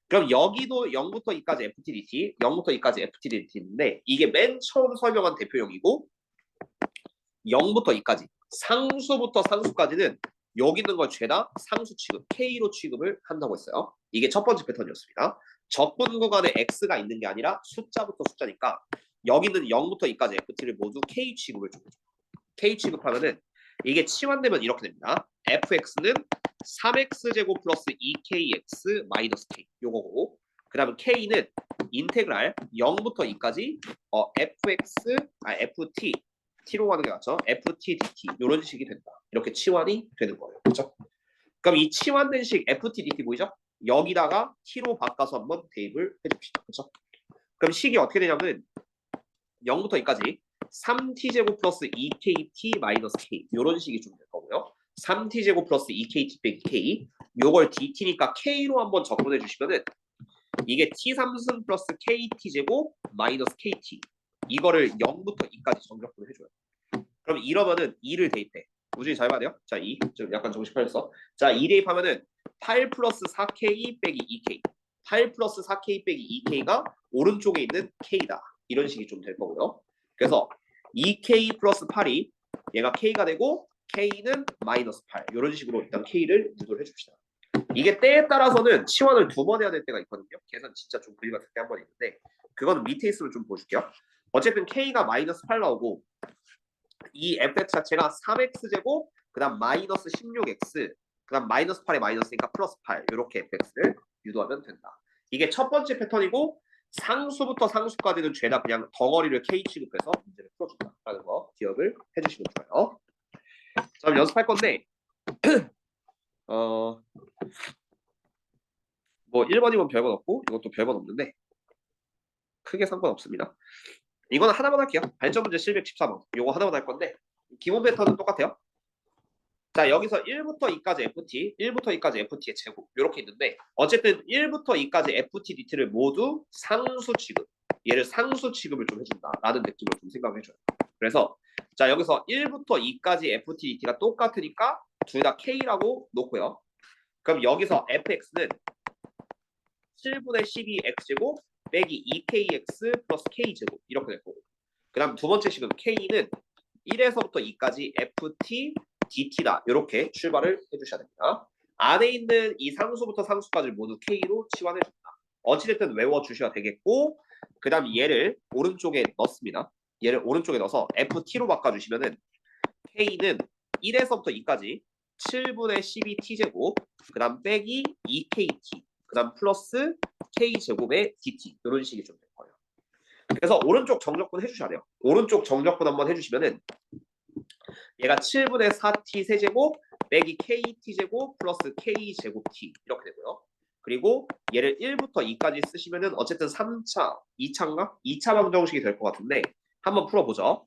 그럼 여기도 0부터 2까지 ft dt 0부터 2까지 ft dt인데 이게 맨 처음 설명한 대표형이고 0부터 2까지 상수부터 상수까지는 여기 있는 걸 죄다 상수 취급 K로 취급을 한다고 했어요. 이게 첫 번째 패턴이었습니다. 적분 구간에 X가 있는 게 아니라 숫자부터 숫자니까 여기는 0부터 2까지 FT를 모두 K 취급을 줍니다. K 취급하면은 이게 치환되면 이렇게 됩니다. FX는 3x제곱 플러스 2kx 마이너스 k 요거고 그 다음에 k는 인테그랄 0부터 2까지 ft t로 가는 게 맞죠? ft dt 이런 식이 된다. 이렇게 치환이 되는 거예요. 그렇죠? 그럼 이 치환된 식 ft dt 보이죠? 여기다가 t로 바꿔서 한번 대입을 해줍시다. 그렇죠? 그럼 식이 어떻게 되냐면 0부터 2까지 3t제곱 플러스 2kt 마이너스 k 이런 식이 좀 될 거고요. 3t제곱 플러스 2kt 빼기 k 요걸 dt니까 k로 한번 적분해 주시면은 이게 t3승 플러스 kt제곱 마이너스 kt 이거를 0부터 2까지 정적분 해줘요. 그럼 이러면은 2를 대입해. 우진이 잘 봐야 자, 2. 좀 약간 정신 팔렸어. 자, 2 대입하면은 8 플러스 4k 빼기 2k 8 플러스 4k 빼기 2k가 오른쪽에 있는 k다. 이런 식이 좀 될 거고요. 그래서 2k 플러스 8이 얘가 k가 되고 k는 마이너스 8 이런 식으로 일단 k를 유도를 해줍시다. 이게 때에 따라서는 치환을 2번 해야 될 때가 있거든요. 계산 진짜 좀 그리 같을 때 한 번 있는데 그거는 밑에 있으면 좀 보여줄게요. 어쨌든 k가 마이너스 8 나오고 이 fx 자체가 3x제곱 그 다음 마이너스 16x 그 다음 마이너스 8에 마이너스니까 플러스 8 이렇게 fx를 유도하면 된다. 이게 첫 번째 패턴이고 상수부터 상수까지는 죄다 그냥 덩어리를 k 취급해서 문제를 풀어준다라는 거 기억을 해주시면 좋아요. 자, 그럼 연습할 건데 뭐 1번이면 별건 없고 이것도 별건 없는데 크게 상관없습니다. 이거는 하나만 할게요. 발전 문제 714번 요거 하나만 할 건데 기본 패턴은 똑같아요. 자 여기서 1부터 2까지 FT 1부터 2까지 FT의 제곱 이렇게 있는데 어쨌든 1부터 2까지 FT DT를 모두 상수 취급 얘를 상수 취급을 좀 해준다라는 느낌으로 좀 생각을 해줘요. 그래서 자 여기서 1부터 2까지 FT DT가 똑같으니까 둘 다 K라고 놓고요. 그럼 여기서 fx는 7분의 12x제곱 빼기 2kx 플러스 k제곱 이렇게 될 거고 그 다음 두 번째 식은 k는 1에서부터 2까지 ft dt다 이렇게 출발을 해주셔야 됩니다. 안에 있는 이 상수부터 상수까지 모두 k로 치환해준다. 어찌됐든 외워주셔야 되겠고 그 다음 얘를 오른쪽에 넣습니다. 얘를 오른쪽에 넣어서 ft로 바꿔주시면은 k는 1에서부터 2까지 7분의 12t제곱 그 다음 빼기 2kt 그 다음 플러스 k제곱의 dt 이런 식이 좀 될 거예요. 그래서 오른쪽 정적분 해주셔야 돼요. 오른쪽 정적분 한번 해주시면은 얘가 7분의 4t 세제곱 빼기 kt제곱 플러스 k제곱 t 이렇게 되고요. 그리고 얘를 1부터 2까지 쓰시면은 어쨌든 3차, 2차인가? 2차 방정식이 될 것 같은데 한번 풀어보죠.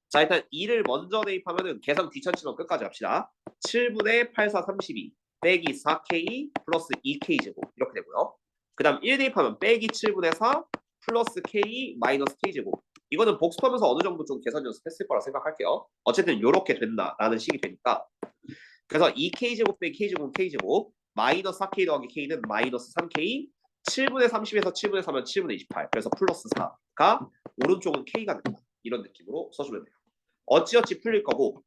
자 일단 2를 먼저 대입하면은 계산 귀찮지만 끝까지 합시다. 7분의 8, 4, 32 빼기 4k 플러스 2k제곱 이렇게 되고요. 그 다음 1 대입하면 빼기 7분의 4 플러스 k 마이너스 k제곱 이거는 복습하면서 어느 정도 좀 계산 연습했을 거라 생각할게요. 어쨌든 이렇게 된다라는 식이 되니까 그래서 2k제곱 빼기 k제곱 k제곱 마이너스 4k 더하기 k는 마이너스 3k 7분의 30에서 7분의 3은 7분의 28 그래서 플러스 4가 오른쪽은 k가 된다. 이런 느낌으로 써주면 돼요. 어찌어찌 풀릴 거고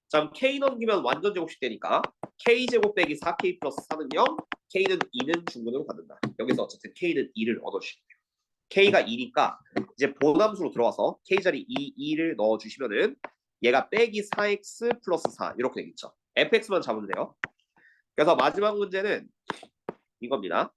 자, K 넘기면 완전 제곱식 되니까 K제곱 빼기 4K 플러스 4는 0, K는 2는 중근으로 받는다. 여기서 어쨌든 K는 2를 얻어주시면 돼요. K가 2니까 이제 보남수로 들어와서 K 자리 2를 넣어주시면은 얘가 빼기 4X 플러스 4 이렇게 되겠죠. fx만 잡으면 돼요. 그래서 마지막 문제는 이겁니다.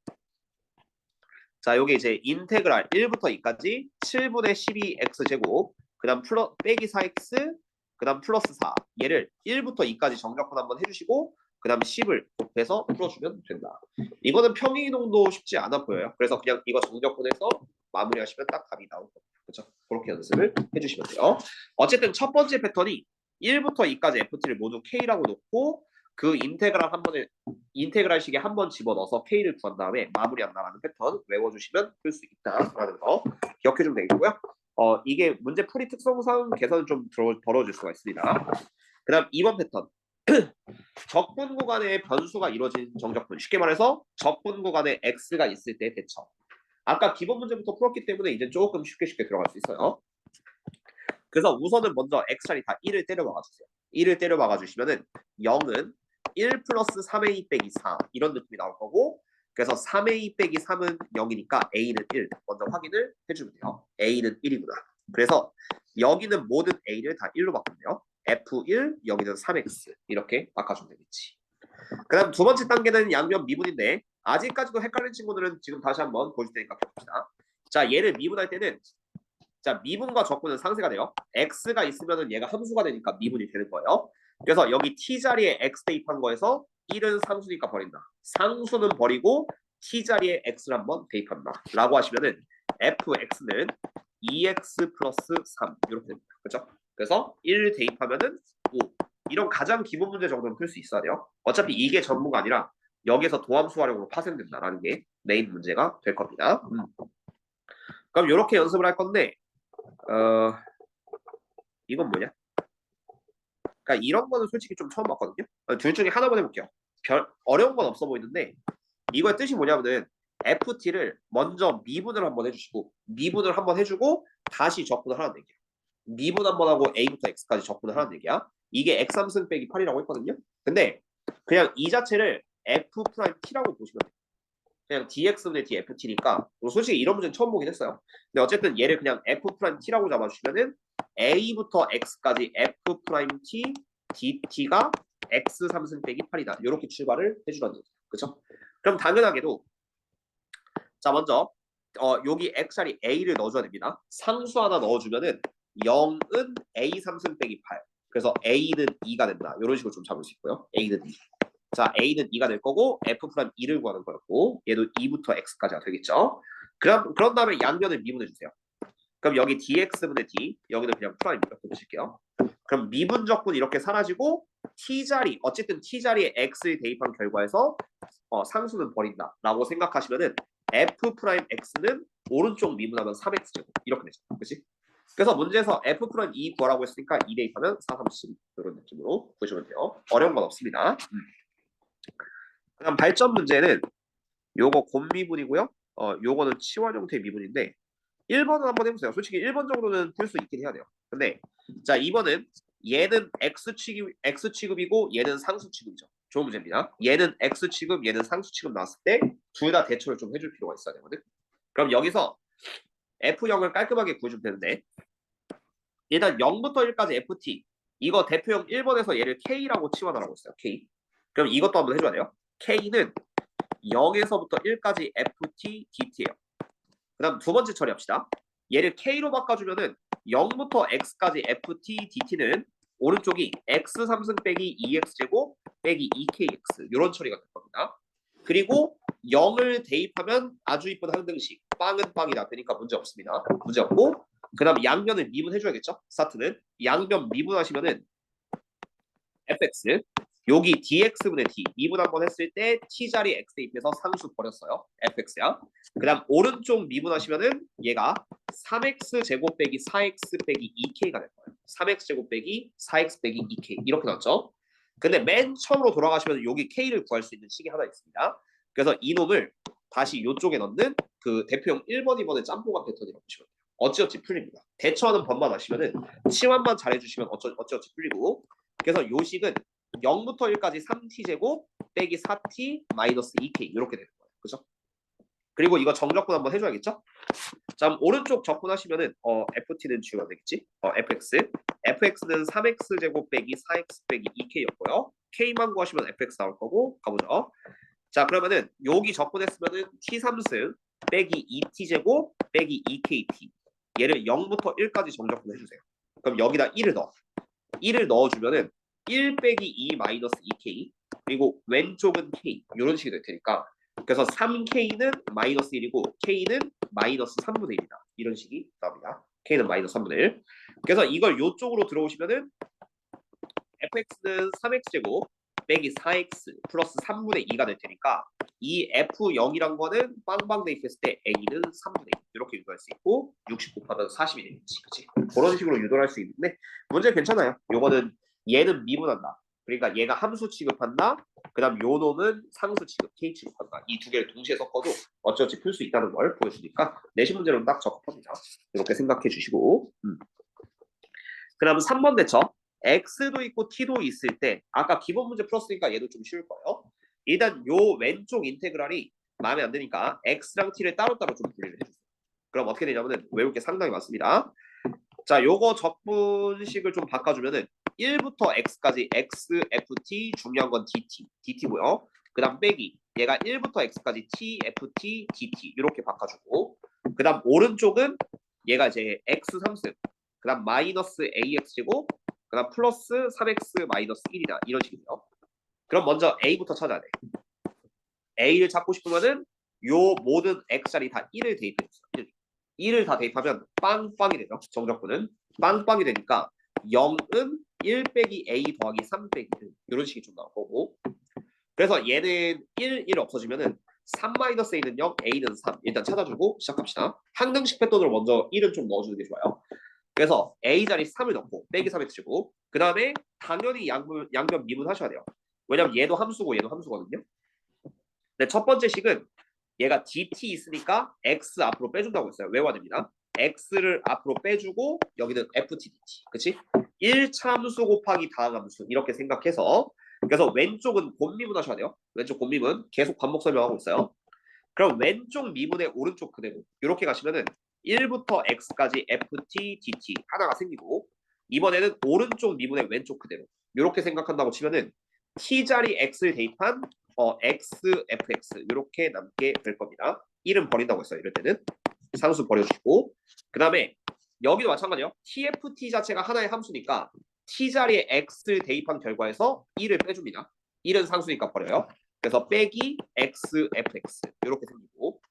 자, 여기 이제 인테그랄 1부터 2까지 7분의 12x제곱 그 다음 빼기 4x 그 다음 플러스 4 얘를 1부터 2까지 정적분 한번 해주시고 그 다음 10을 곱해서 풀어주면 된다. 이거는 평행이동도 쉽지 않아 보여요. 그래서 그냥 이거 정적분해서 마무리하시면 딱 답이 나올 겁니다. 그렇죠? 그렇게 연습을 해주시면 돼요. 어쨌든 첫 번째 패턴이 1부터 2까지 ft를 모두 k라고 놓고 그 인테그랄식에 한 번 집어넣어서 k를 구한 다음에 마무리한다라는 패턴 외워주시면 풀 수 있다라는 거 기억해주면 되겠고요. 이게 문제 풀이 특성상 개선을 좀 벌어질 수가 있습니다. 그 다음 2번 패턴. 적분 구간에 변수가 이루어진 정적분. 쉽게 말해서 적분 구간에 x가 있을 때 대처. 아까 기본 문제부터 풀었기 때문에 이제 조금 쉽게 들어갈 수 있어요. 그래서 우선은 먼저 x자리 다 1을 때려 박아주세요. 1을 때려 박아주시면은 0은 1 플러스 3a 빼기 4 이런 느낌이 나올 거고 그래서 3a 빼기 3은 0이니까 a는 1 먼저 확인을 해주면 돼요. a는 1이구나. 그래서 여기는 모든 a를 다 1로 바꾸면 f1 여기는 3x 이렇게 바꿔주면 되겠지. 그 다음 두 번째 단계는 양변 미분인데 아직까지도 헷갈린 친구들은 지금 다시 한번 보실 테니까 봅시다. 자, 얘를 미분할 때는 자, 미분과 적분은 상쇄가 돼요. x가 있으면은 얘가 함수가 되니까 미분이 되는 거예요. 그래서 여기 t 자리에 x 대입한 거에서 1은 상수니까 버린다. 상수는 버리고 t 자리에 x를 한번 대입한다. 라고 하시면은 fx는 2x 플러스 3 이렇게 됩니다. 그렇죠? 그래서 1 대입하면은 5. 이런 가장 기본 문제 정도는 풀 수 있어야 돼요. 어차피 이게 전부가 아니라 여기서 도함수 활용으로 파생된다라는 게 메인 문제가 될 겁니다. 그럼 이렇게 연습을 할 건데 이건 뭐냐? 그러니까 이런 거는 솔직히 좀 처음 봤거든요. 둘 중에 하나만 해볼게요. 별 어려운 건 없어 보이는데 이거의 뜻이 뭐냐면은 FT를 먼저 미분을 한번 해주시고 미분을 한번 해주고 다시 적분을 하라는 얘기야. 미분 한번 하고 A부터 X까지 적분을 하라는 얘기야. 이게 X3승 빼기 8이라고 했거든요. 근데 그냥 이 자체를 F'T라고 보시면 돼요. 그냥 dx분의 dft니까 솔직히 이런 문제는 처음 보긴 했어요. 근데 어쨌든 얘를 그냥 f't라고 잡아주시면은 a부터 x까지 f't dt가 x 3승 빼기 8이다. 이렇게 출발을 해주라는 얘기죠. 그렇죠? 그럼 당연하게도 자 먼저 여기 x자리 a를 넣어줘야 됩니다. 상수 하나 넣어주면은 0은 a 3승 빼기 8. 그래서 a는 2가 된다. 이런 식으로 좀 잡을 수 있고요. a는 2. 자, a는 2가 될 거고 f'2를 구하는 거였고 얘도 2부터 x까지가 되겠죠. 그런 다음에 양변을 미분해 주세요. 그럼 여기 dx분의 d 여기는 그냥 프라임 이렇게 보실게요. 그럼 미분적분 이렇게 사라지고 t자리 어쨌든 t자리에 x를 대입한 결과에서 상수는 버린다 라고 생각하시면은 f'x는 오른쪽 미분하면 3x제곱 이렇게 되죠. 그치? 그래서 문제에서 f'2 구하라고 했으니까 2 대입하면 4, 3, 12 이런 느낌으로 보시면 돼요. 어려운 건 없습니다. 그다음 발전 문제는 요거 곰미분이고요. 요거는 치환 형태의 미분인데 1번은 한번 해보세요. 솔직히 1번 정도는 풀 수 있긴 해야 돼요. 근데 자 2번은 얘는 x 취급이고 얘는 상수 취급이죠. 좋은 문제입니다. 얘는 x 취급, 얘는 상수 취급 나왔을 때 둘 다 대처를 좀 해줄 필요가 있어야 되거든. 그럼 여기서 f0을 깔끔하게 구해주면 되는데 일단 0부터 1까지 ft 이거 대표형 1번에서 얘를 k라고 치환하라고 했어요. k. 그럼 이것도 한번 해줘야 돼요. k는 0에서부터 1까지 ft dt예요. 그 다음 두 번째 처리합시다. 얘를 k로 바꿔주면은 0부터 x까지 ft dt는 오른쪽이 x 3승 빼기 2x제곱 빼기 2kx 이런 처리가 될 겁니다. 그리고 0을 대입하면 아주 이쁜 항등식 빵은 빵이다 되니까 문제 없습니다. 문제 없고 그 다음 양변을 미분해줘야겠죠. 스타트는 양변 미분하시면은 fx 여기 dx분의 d 미분 한번 했을 때 t자리 x 대입해서 상수 버렸어요. fx야. 그 다음 오른쪽 미분하시면은 얘가 3x 제곱 빼기 4x 빼기 2k가 될 거예요. 3x 제곱 빼기 4x 빼기 2k 이렇게 나왔죠. 근데 맨 처음으로 돌아가시면 여기 k를 구할 수 있는 식이 하나 있습니다. 그래서 이놈을 다시 이쪽에 넣는 그 대표형 1번, 2번의 짬뽕한 패턴이라고 보시면 돼요. 어찌어찌 풀립니다. 대처하는 법만 아시면은 치환만 잘해주시면 어찌어찌 풀리고. 그래서 요 식은 0부터 1까지 3t제곱 빼기 4t 마이너스 2k 이렇게 되는 거예요. 그죠? 그리고 이거 정적분 한번 해줘야겠죠? 자, 그럼 오른쪽 적분하시면은 ft는 주가 되겠지? fx는 3x 제곱 빼기 4x 빼기 2k였고요. k만 구하시면 fx 나올 거고 가보죠. 자, 그러면은 여기 적분했으면은 t3승 빼기 2t 제곱 빼기 2kt 얘를 0부터 1까지 정적분 해주세요. 그럼 여기다 1을 넣어주면은 1 빼기 2 마이너스 2k 그리고 왼쪽은 k 이런 식이 될 테니까 그래서 3k는 마이너스 1이고 k는 마이너스 3분의 1이다. 이런 식이 나옵니다. k는 마이너스 3분의 1. 그래서 이걸 이쪽으로 들어오시면은 fx는 3x제곱 빼기 4x 플러스 3분의 2가 될 테니까 이 f0이란 거는 빵빵 대입했을 때 a는 3분의 2 이렇게 유도할 수 있고 60 곱하면 40이 되겠지. 그치? 그런 식으로 유도할 수 있는데 문제 괜찮아요. 요거는 얘는 미분한다. 그러니까 얘가 함수 취급한다. 그 다음 요 놈은 상수 취급, k 취급한다. 이 두 개를 동시에 섞어도 어찌어찌 풀 수 있다는 걸 보여주니까 내신 문제로는 딱 적합합니다. 이렇게 생각해 주시고 그 다음 3번 대처. x도 있고 t도 있을 때 아까 기본 문제 풀었으니까 얘도 좀 쉬울 거예요. 일단 요 왼쪽 인테그랄이 마음에 안 드니까 x랑 t를 따로따로 좀 분리를 해주세요. 그럼 어떻게 되냐면은 외울 게 상당히 많습니다. 자, 요거 적분식을 좀 바꿔주면은 1부터 x까지 x, ft, 중요한 건 dt고요. 그 다음 빼기 얘가 1부터 x까지 t, ft, dt 이렇게 바꿔주고 그 다음 오른쪽은 얘가 이제 x 3승 그 다음 마이너스 ax제곱 그 다음 플러스 3x 마이너스 1이다 이런 식이에요. 그럼 먼저 a부터 찾아야 돼. a를 찾고 싶으면은 요 모든 x자리 다 1을 대입해줬어. 1을 다 대입하면 빵빵이 되죠. 정적분은 빵빵이 되니까 0은 1 빼기 a 더하기 3 빼기 1 이런 식이 좀 나올 거고 그래서 얘는 1 없어지면은 3 마이너스 a는 0, a는 3 일단 찾아주고 시작합시다. 항등식 패턴으로 먼저 1은 좀 넣어주는 게 좋아요. 그래서 a 자리 3을 넣고 빼기 3을 치고 그 다음에 당연히 양변 미분하셔야 돼요. 왜냐면 얘도 함수고 얘도 함수거든요. 근데 첫 번째 식은 얘가 dt 있으니까 x 앞으로 빼준다고 했어요. 외워야 됩니다. x를 앞으로 빼주고 여기는 ft dt. 그치? 1참수 곱하기 다항함수 이렇게 생각해서 그래서 왼쪽은 곱미분하셔야 돼요. 왼쪽 곱미분 계속 반복 설명하고 있어요. 그럼 왼쪽 미분의 오른쪽 그대로 이렇게 가시면은 1부터 x까지 ft dt 하나가 생기고 이번에는 오른쪽 미분의 왼쪽 그대로 이렇게 생각한다고 치면은 t자리 x를 대입한 x, fx 이렇게 남게 될 겁니다. 1은 버린다고 했어요. 이럴 때는 상수 버려주고 그 다음에 여기도 마찬가지예요. tft 자체가 하나의 함수니까 t자리에 x를 대입한 결과에서 1을 빼줍니다. 1은 상수니까 버려요. 그래서 빼기 x, fx 이렇게 생기고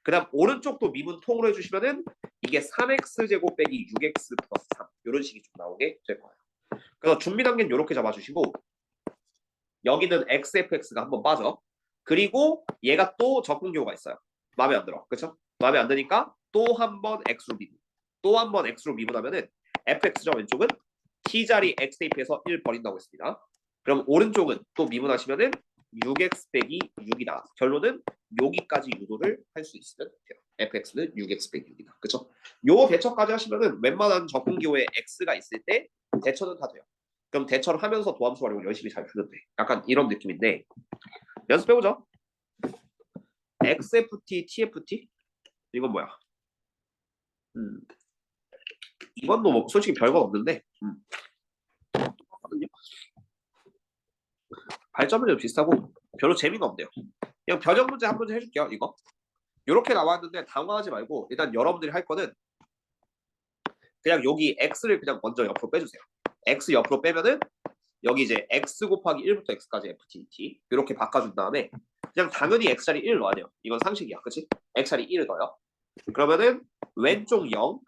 그 다음 오른쪽도 미분 통으로 해주시면은 이게 3x 제곱 빼기 6x 플러스 3 이런 식이 좀 나오게 될 거예요. 그래서 준비 단계는 이렇게 잡아주시고 여기는 xfx가 한번 빠져. 그리고 얘가 또 적분교가 있어요. 마음에 안 들어. 그렇죠? 마음에 안 드니까 또 한 번 x로 미분. 또 한 번 x로 미분하면은 fx죠. 왼쪽은 t자리 x 대입해서 1 버린다고 했습니다. 그럼 오른쪽은 또 미분하시면은 6x 빼기 6이다. 결론은 여기까지 유도를 할 수 있으면 돼요. fx는 6x 빼기 6이다. 그렇죠? 요 대처까지 하시면은 웬만한 적분교에 x가 있을 때 대처는 다 돼요. 그럼 대처를 하면서 도함수 활용을 열심히 잘 푸는데 약간 이런 느낌인데 연습해보죠. XFT, TFT? 이건 뭐야? 이건 뭐 솔직히 별거 없는데 발전문제도 비슷하고 별로 재미가 없네요. 그냥 변형 문제 한 문제 해줄게요. 이거 이렇게 나왔는데 당황하지 말고 일단 여러분들이 할 거는 그냥 여기 X를 그냥 먼저 옆으로 빼주세요. X 옆으로 빼면은 여기 이제 X 곱하기 1부터 X까지 FTT 이렇게 바꿔준 다음에 그냥 당연히 X자리 1 넣어야 돼요. 이건 상식이야. 그치? X자리 1을 넣어요. 그러면은 왼쪽 0,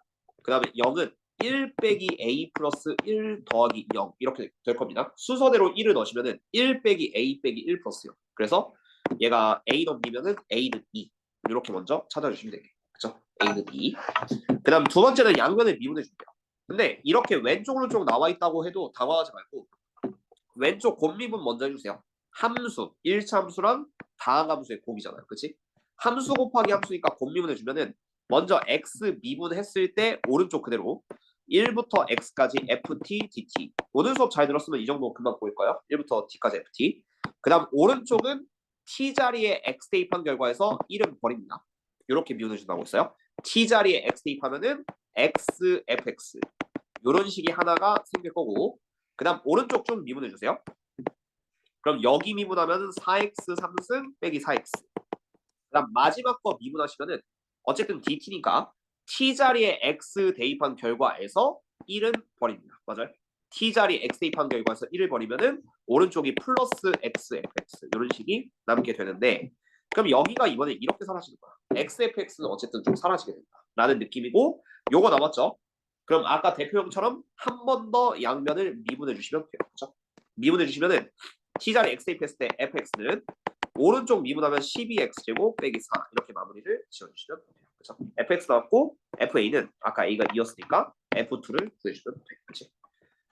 그 다음에 0은 1 빼기 A 플러스 1 더하기 0 이렇게 될 겁니다. 순서대로 1을 넣으시면은 1 빼기 A 빼기 1 플러스 0. 그래서 얘가 A 넘기면은 A는 2. 이렇게 먼저 찾아주시면 되겠죠. 그쵸? A는 2. 그 다음 두 번째는 양면을 미분해 줄게요. 근데 이렇게 왼쪽 오른쪽 나와 있다고 해도 당황하지 말고 왼쪽 곱미분 먼저 해주세요. 함수, 1차 함수랑 다항 함수의 곱이잖아요. 그치? 함수 곱하기 함수니까 곱미분 해주면은 먼저 x 미분했을 때 오른쪽 그대로 1부터 x까지 ft, dt. 오늘 수업 잘 들었으면 이 정도 금방 보일 거예요. 1부터 t까지 ft. 그 다음 오른쪽은 t 자리에 x 대입한 결과에서 1은 버립니다. 이렇게 미분해준다고 했어요. t 자리에 x 대입하면은 x, fx. 이런 식이 하나가 생길 거고, 그 다음 오른쪽 좀 미분해주세요. 그럼 여기 미분하면 4x 3승 빼기 4x. 그 다음 마지막 거 미분하시면은 어쨌든 dt니까 t 자리에 x 대입한 결과에서 1은 버립니다. 맞아요? t 자리 x 대입한 결과에서 1을 버리면은 오른쪽이 플러스 x, fx 이런 식이 남게 되는데, 그럼 여기가 이번에 이렇게 사라지는 거야. x, fx는 어쨌든 좀 사라지게 된다 라는 느낌이고, 요거 남았죠? 그럼 아까 대표형처럼 한 번 더 양면을 미분해 주시면 돼요. 그렇죠? 미분해 주시면은 t 자리 x 대입했을 때 fx는 오른쪽 미분하면 12x제곱 빼기 4 이렇게 마무리를 지어주시면 돼요. 그렇죠? fx 나왔고 fa는 아까 a가 2였으니까 f2를 구해주면 돼요. 그렇지?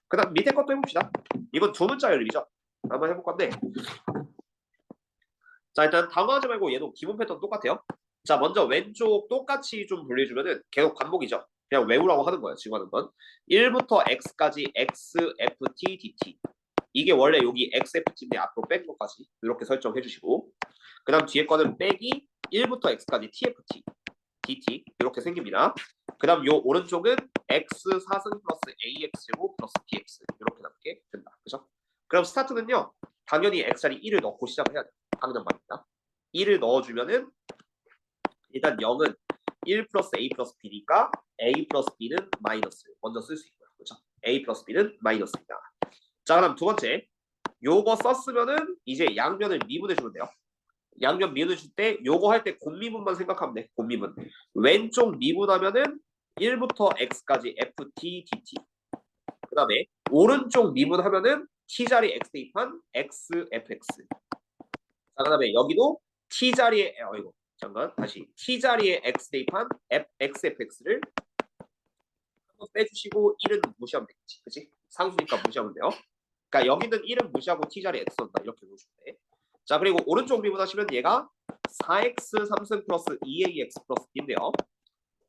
그 다음 밑에 것도 해봅시다. 이건 두 문자 연립이죠. 한번 해볼 건데, 자 일단 당황하지 말고 얘도 기본 패턴 똑같아요. 자 먼저 왼쪽 똑같이 좀 분리해주면은 계속 반복이죠. 그냥 외우라고 하는 거예요. 지금 하는 건 1부터 x까지 x, f, t, dt. 이게 원래 여기 x, f, t인데 앞으로 뺀 것까지 이렇게 설정해 주시고, 그 다음 뒤에 거는 빼기 1부터 x까지 tft, dt 이렇게 생깁니다. 그 다음 요 오른쪽은 x 4승 플러스 ax제곱 플러스 bx 이렇게 남게 된다. 그죠? 그럼 스타트는요. 당연히 x자리 1을 넣고 시작을 해야 돼요. 당연 말입니다. 1을 넣어주면은 일단 0은 1 플러스 a 플러스 b니까 a 플러스 b는 마이너스 먼저 쓸 수 있고요. 그렇죠? a 플러스 b는 마이너스입니다. 자 그럼 두 번째 요거 썼으면은 이제 양면을 미분해 주면 돼요. 양면 미분해 줄 때 요거 할 때 곱미분만 생각하면 돼. 곱미분. 왼쪽 미분하면은 1부터 x까지 ft, dt. 그 다음에 오른쪽 미분하면은 t 자리 x 대입한 x, fx. 자, 그 다음에 여기도 t 자리에 이거 잠깐 다시 t 자리에 x 대입한 x, fx를 한번 빼주시고 1은 무시하면 되겠지. 그치? 상수니까 무시하면 돼요. 그러니까 여기는 1은 무시하고 t 자리에 x 넣는다. 이렇게 보시면 돼. 자 그리고 오른쪽 미분하시면 얘가 4x 3승 플러스 2ax 플러스 b인데요.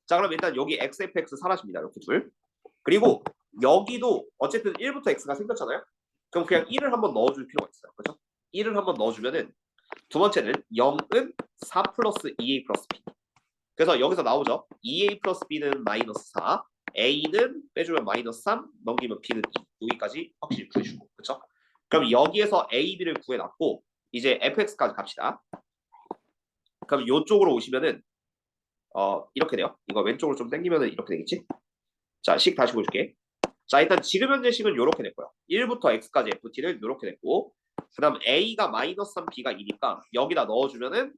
자 그럼 일단 여기 x, fx 사라집니다. 이렇게 둘. 그리고 여기도 어쨌든 1부터 x가 생겼잖아요. 그럼 그냥 1을 한번 넣어줄 필요가 있어요. 그렇죠? 1을 한번 넣어주면은 두 번째는 0은 4 플러스 2a 플러스 b. 그래서 여기서 나오죠. 2a 플러스 b는 마이너스 4, a는 빼주면 마이너스 3, 넘기면 b는 2. 여기까지 확실히 구해주고. 그렇죠? 그럼 여기에서 a, b를 구해놨고 이제 fx까지 갑시다. 그럼 이쪽으로 오시면은 이렇게 돼요. 이거 왼쪽으로 좀 당기면은 이렇게 되겠지? 자, 식 다시 보여줄게. 자, 일단 지금 현재 식은 이렇게 됐고요. 1부터 x까지 ft는 이렇게 됐고, 그 다음 a가 마이너스 3, b가 2니까 여기다 넣어주면은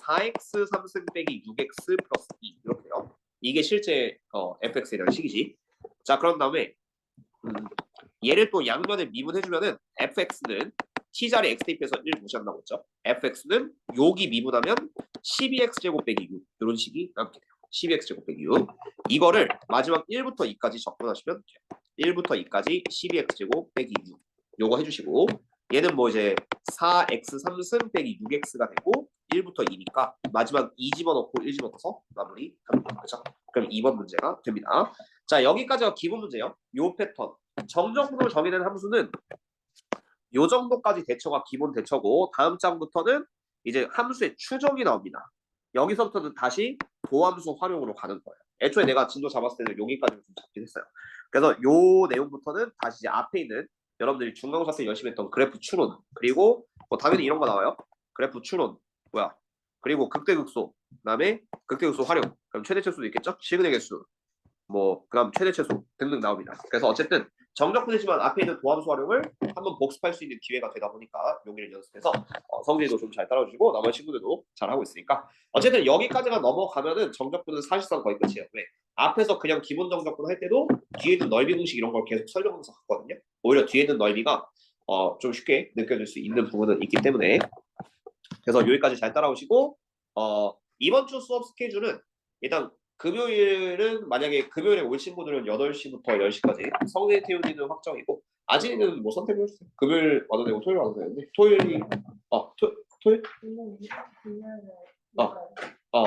4x 3승 빼기 6x 플러스 2 이렇게 돼요. 이게 실제 fx에 대한 식이지. 자, 그런 다음에 얘를 또 양면에 미분해주면은 fx는 t자리 x 대입해서 1 무시한다고 했죠. fx는 여기 미분하면 12x제곱 빼기 6 이런 식이 남게 돼요. 12x제곱 빼기 6 이거를 마지막 1부터 2까지 적분하시면 돼요. 1부터 2까지 12x제곱 빼기 6 요거 해주시고, 얘는 뭐 이제 4x 3승 빼기 6x가 되고 1부터 2니까 마지막 2 집어넣고 1 집어넣어서 마무리 합니다. 그렇죠? 그럼 2번 문제가 됩니다. 자 여기까지가 기본 문제예요. 요 패턴 정정분을 정의된 함수는 요 정도까지 대처가 기본 대처고, 다음 장부터는 이제 함수의 추정이 나옵니다. 여기서부터는 다시 도함수 활용으로 가는 거예요. 애초에 내가 진도 잡았을 때는 여기까지 좀 잡긴 했어요. 그래서 요 내용부터는 다시 이제 앞에 있는 여러분들이 중간고사 때 열심히 했던 그래프 추론, 그리고 뭐 당연히 이런 거 나와요. 그래프 추론 그리고 극대극소, 그다음에 극대극소 활용, 그럼 최대최소도 있겠죠. 시그널 개수, 뭐 그다음 최대 최소 등등 나옵니다. 그래서 어쨌든 정적분이지만 앞에 있는 도함수 활용을 한번 복습할 수 있는 기회가 되다 보니까 여기를 연습해서 성질도 좀 잘 따라주시고 나머지 친구들도 잘 하고 있으니까 어쨌든 여기까지만 넘어가면은 정적분은 사실상 거의 끝이에요. 왜? 앞에서 그냥 기본 정적분 할 때도 뒤에 있는 넓이 공식 이런 걸 계속 설명하면서 갔거든요. 오히려 뒤에 있는 넓이가 좀 쉽게 느껴질 수 있는 부분은 있기 때문에, 그래서 여기까지 잘 따라오시고 이번 주 수업 스케줄은 일단 금요일은 만약에 금요일에 올 친구들은 8시부터 10시까지, 성대 태우기는 확정이고 아직은 뭐 선택을 해주세요. 금요일 와도 되고 토요일 와도 되는데 토요일이 토요일?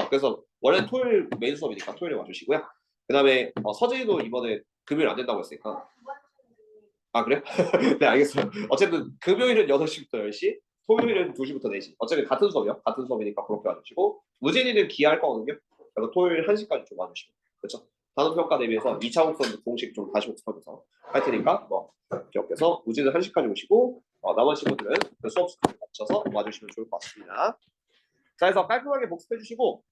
그래서 원래 토요일 메인 수업이니까 토요일에 와주시고요. 그 다음에 서진이도 이번에 금요일 안 된다고 했으니까. 아 그래? 네 알겠어요. 어쨌든 금요일은 8시부터 10시, 토요일은 2시부터 4시. 어차피 같은 수업이요. 같은 수업이니까 그렇게 와주시고 우진이는 기할 거거든요. 그래서 토요일 1시까지 좀 와주시고 그렇죠? 단원 평가 대비해서 2차 곡선 공식 좀 다시 복습하면서 할 테니까 뭐 기억해서 우진은 1시까지 오시고 나머지 친구들은 그 수업 시간에 맞춰서 와주시면 좋을 것 같습니다. 자, 그래서 깔끔하게 복습해 주시고